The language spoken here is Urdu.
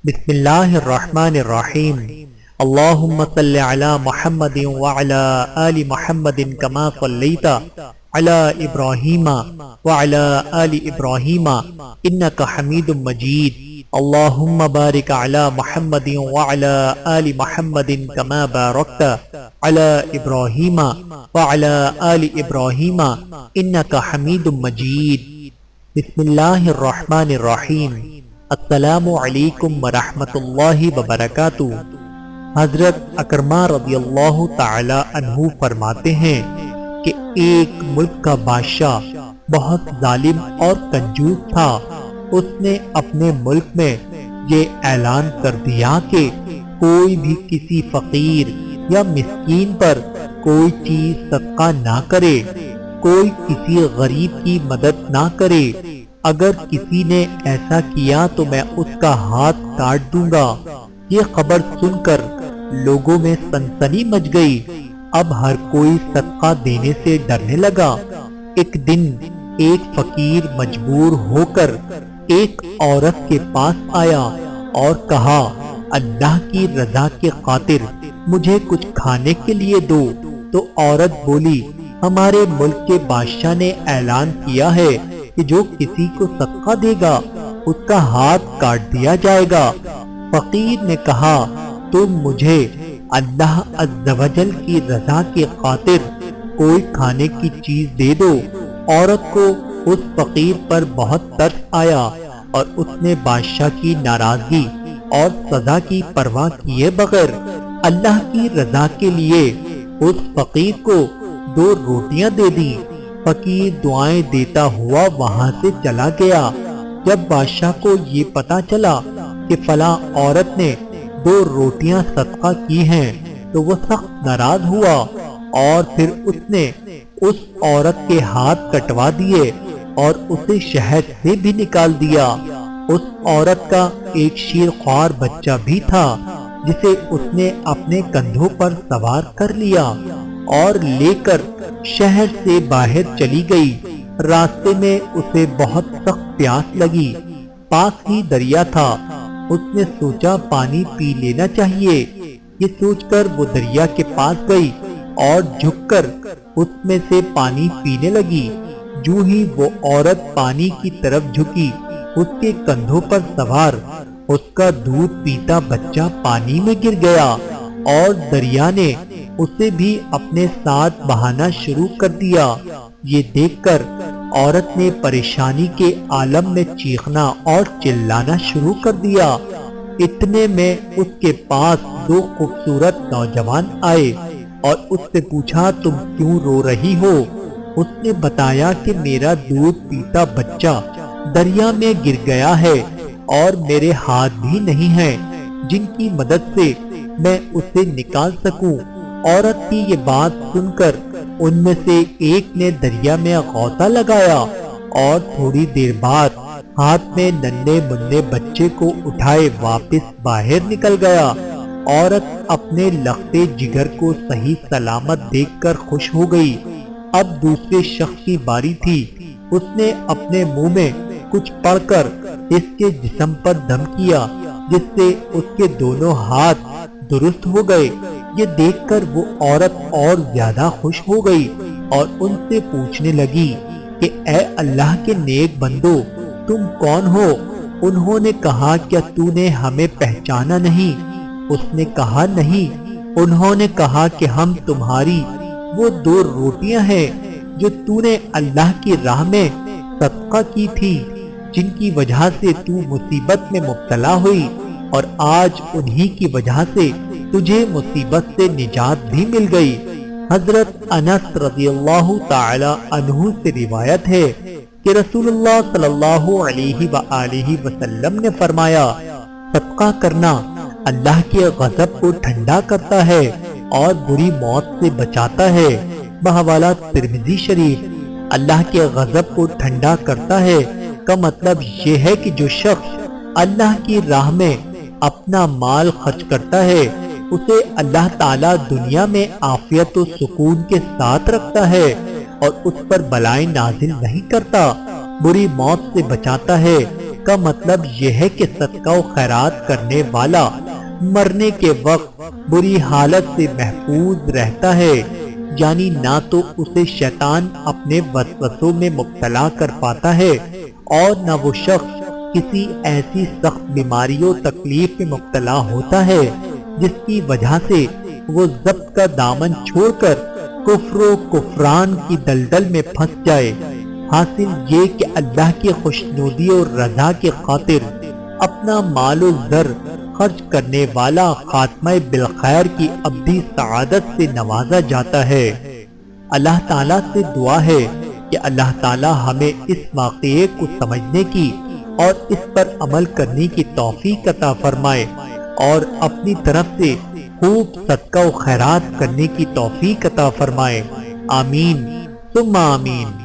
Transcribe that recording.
بسم اللہ الرحمن الرحیم اللہم صل علی محمد وعلی آل محمد کما صلیت علی ابراہیم وعلی آل ابراہیم انک حمید مجید اللہم بارک علی محمد وعلی آل محمد کما بارکت علی ابراہیم وعلی آل ابراہیم انک حمید مجید۔ بسم اللہ الرحمن الرحیم۔ السلام علیکم ورحمۃ اللہ وبرکاتہ۔ حضرت اکرمہ رضی اللہ تعالی عنہ فرماتے ہیں کہ ایک ملک کا بادشاہ بہت ظالم اور کنجوس تھا۔ اس نے اپنے ملک میں یہ اعلان کر دیا کہ کوئی بھی کسی فقیر یا مسکین پر کوئی چیز صدقہ نہ کرے، کوئی کسی غریب کی مدد نہ کرے۔ اگر کسی نے ایسا کیا تو میں اس کا ہاتھ کاٹ دوں گا۔ یہ خبر سن کر لوگوں میں سنسنی مچ گئی۔ اب ہر کوئی صدقہ دینے سے ڈرنے لگا۔ ایک دن ایک فقیر مجبور ہو کر ایک عورت کے پاس آیا اور کہا، اللہ کی رضا کے خاطر مجھے کچھ کھانے کے لیے دو۔ تو عورت بولی، ہمارے ملک کے بادشاہ نے اعلان کیا ہے کہ جو کسی کو صدقہ دے گا اس کا ہاتھ کاٹ دیا جائے گا۔ فقیر نے کہا، تم مجھے اللہ عز و جل کی رضا کی خاطر کوئی کھانے کی چیز دے دو۔ عورت کو اس فقیر پر بہت ترس آیا اور اس نے بادشاہ کی ناراضگی اور سزا کی پرواہ کیے بغیر اللہ کی رضا کے لیے اس فقیر کو 2 روٹیاں دے دی۔ فقیر دعائیں دیتا ہوا وہاں سے چلا گیا۔ جب بادشاہ کو یہ پتا چلا کہ فلاں عورت نے 2 روٹیاں صدقہ کی ہیں تو وہ سخت ناراض ہوا اور پھر اس نے اس عورت کے ہاتھ کٹوا دیے اور اسے شہر سے بھی نکال دیا۔ اس عورت کا ایک شیرخوار بچہ بھی تھا جسے اس نے اپنے کندھوں پر سوار کر لیا اور لے کر شہر سے باہر چلی گئی۔ راستے میں اسے بہت سخت پیاس لگی۔ پاس ہی دریا تھا۔ اس نے سوچا پانی پی لینا چاہیے۔ یہ سوچ کر وہ دریا کے پاس گئی اور جھک کر اس میں سے پانی پینے لگی۔ جو ہی وہ عورت پانی کی طرف جھکی، اس کے کندھوں پر سوار اس کا دودھ پیتا بچہ پانی میں گر گیا اور دریا نے اسے بھی اپنے ساتھ بہانا شروع کر دیا۔ یہ دیکھ کر عورت نے پریشانی کے عالم میں چیخنا اور چلانا شروع کر دیا۔ اتنے میں اس کے پاس 2 خوبصورت نوجوان آئے اور اس سے پوچھا، تم کیوں رو رہی ہو؟ اس نے بتایا کہ میرا دودھ پیتا بچہ دریا میں گر گیا ہے اور میرے ہاتھ بھی نہیں ہیں جن کی مدد سے میں اسے نکال سکوں۔ عورت کی یہ بات سن کر ان میں سے ایک نے دریا میں غوطہ لگایا اور تھوڑی دیر بعد ہاتھ میں ننھے منھے بچے کو اٹھائے واپس باہر نکل گیا۔ عورت اپنے لختے جگر کو صحیح سلامت دیکھ کر خوش ہو گئی۔ اب دوسرے شخص کی باری تھی۔ اس نے اپنے منہ میں کچھ پڑھ کر اس کے جسم پر دم کیا جس سے اس کے دونوں ہاتھ درست ہو گئے۔ یہ دیکھ کر وہ عورت اور زیادہ خوش ہو گئی اور ان سے پوچھنے لگی کہ اے اللہ کے نیک بندو، تم کون ہو؟ انہوں نے کہا، کیا تو نے ہمیں پہچانا نہیں؟ اس نے کہا، نہیں۔ انہوں نے کہا کہ ہم تمہاری وہ 2 روٹیاں ہیں جو تو نے اللہ کی راہ میں صدقہ کی تھی، جن کی وجہ سے تو مصیبت میں مبتلا ہوئی، اور آج انہی کی وجہ سے تجھے مصیبت سے نجات بھی مل گئی۔ حضرت انس رضی اللہ تعالی عنہ سے روایت ہے کہ رسول اللہ صلی اللہ علیہ وآلہ وسلم نے فرمایا، صدقہ کرنا اللہ کے غضب کو ٹھنڈا کرتا ہے اور بری موت سے بچاتا ہے۔ بحوالہ ترمذی شریف۔ اللہ کے غضب کو ٹھنڈا کرتا ہے کا مطلب یہ ہے کہ جو شخص اللہ کی راہ میں اپنا مال خرچ کرتا ہے اسے اللہ تعالیٰ دنیا میں عافیت و سکون کے ساتھ رکھتا ہے اور اس پر بلائیں نازل نہیں کرتا، بری موت سے بچاتا ہے کا مطلب یہ ہے کہ صدقہ و خیرات کرنے والا مرنے کے وقت بری حالت سے محفوظ رہتا ہے، یعنی نہ تو اسے شیطان اپنے وسوسوں میں مبتلا کر پاتا ہے اور نہ وہ شخص کسی ایسی سخت بیماری و تکلیف میں مبتلا ہوتا ہے جس کی وجہ سے وہ ضبط کا دامن چھوڑ کر کفر و کفران کی دلدل میں پھنس جائے۔ حاصل یہ کہ اللہ کی خوشنودی اور رضا کی خاطر اپنا مال و زر خرچ کرنے والا خاتمہ بالخیر کی ابدی سعادت سے نوازا جاتا ہے۔ اللہ تعالیٰ سے دعا ہے کہ اللہ تعالیٰ ہمیں اس واقعے کو سمجھنے کی اور اس پر عمل کرنے کی توفیق عطا فرمائے اور اپنی طرف سے خوب صدقہ و خیرات کرنے کی توفیق عطا فرمائے۔ آمین ثم آمین۔